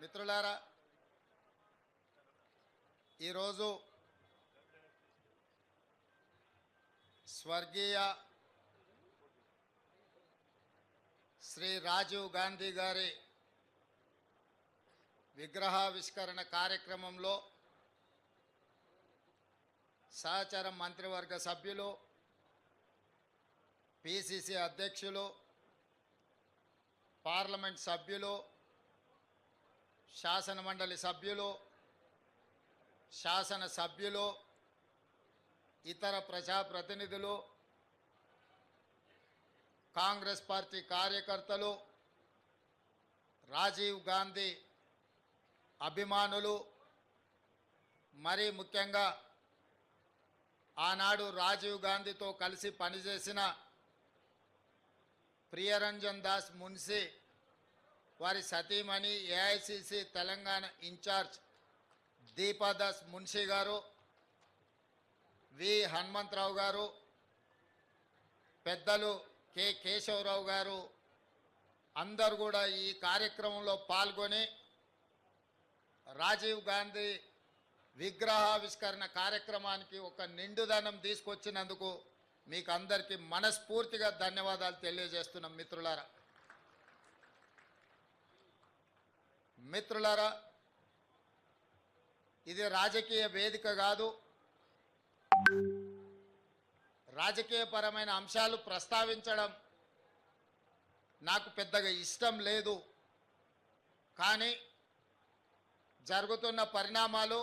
మిత్రులారా, ఈరోజు స్వర్గీయ శ్రీ రాజీవ్ గాంధీ గారి విగ్రహావిష్కరణ కార్యక్రమంలో సహచర మంత్రివర్గ సభ్యులు, పిసిసి అధ్యక్షులు, పార్లమెంట్ సభ్యులు, శాసనమండలి సభ్యులు, శాసన సభ్యులు, ఇతర ప్రజాప్రతినిధులు, కాంగ్రెస్ పార్టీ కార్యకర్తలు, రాజీవ్ గాంధీ అభిమానులు, మరీ ముఖ్యంగా ఆనాడు రాజీవ్ గాంధీతో కలిసి పనిచేసిన ప్రియరంజన్ దాస్ మున్షి వారి సతీమణి, ఏఐసిసి తెలంగాణ ఇన్ఛార్జ్ దీపాదాస్ మున్షి గారు, వి హనుమంతరావు గారు, పెద్దలు కె కేశవరావు గారు అందరూ కూడా ఈ కార్యక్రమంలో పాల్గొని రాజీవ్ గాంధీ విగ్రహావిష్కరణ కార్యక్రమానికి ఒక నిండుదనం తీసుకొచ్చినందుకు మీకు అందరికీ మనస్ఫూర్తిగా ధన్యవాదాలు తెలియజేస్తున్నాం. మిత్రులారా, ఇది రాజకీయ వేదిక కాదు. రాజకీయపరమైన అంశాలు ప్రస్తావించడం నాకు పెద్దగా ఇష్టం లేదు. కానీ జరుగుతున్న పరిణామాలు,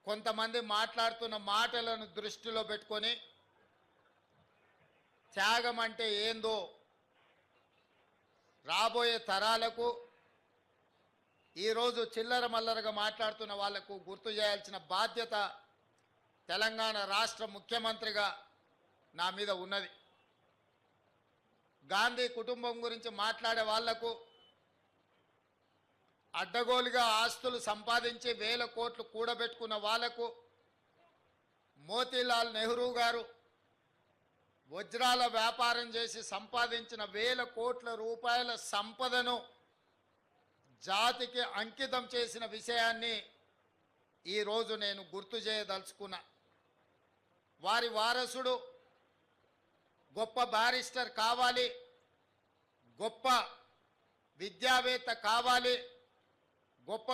కొంతమంది మాట్లాడుతున్న మాటలను దృష్టిలో పెట్టుకొని త్యాగం అంటే ఏందో రాబోయే తరాలకు, ఈరోజు చిల్లర మల్లరగా మాట్లాడుతున్న వాళ్లకు గుర్తు చేయాల్సిన బాధ్యత తెలంగాణ రాష్ట్ర ముఖ్యమంత్రిగా నా మీద ఉన్నది. గాంధీ కుటుంబం గురించి మాట్లాడే వాళ్లకు, అడ్డగోలుగా ఆస్తులు సంపాదించి 1000 కోట్లు కూడబెట్టుకున్న వాళ్లకు, మోతీలాల్ నెహ్రూ గారు వజ్రాల వ్యాపారం చేసి సంపాదించిన 1000 కోట్ల రూపాయల సంపదను జాతికి అంకితం చేసిన విషయాన్ని ఈరోజు నేను గుర్తు చేయదలుచుకున్నా. వారి వారసుడు గొప్ప బారిస్టర్ కావాలి, గొప్ప విద్యావేత్త కావాలి, గొప్ప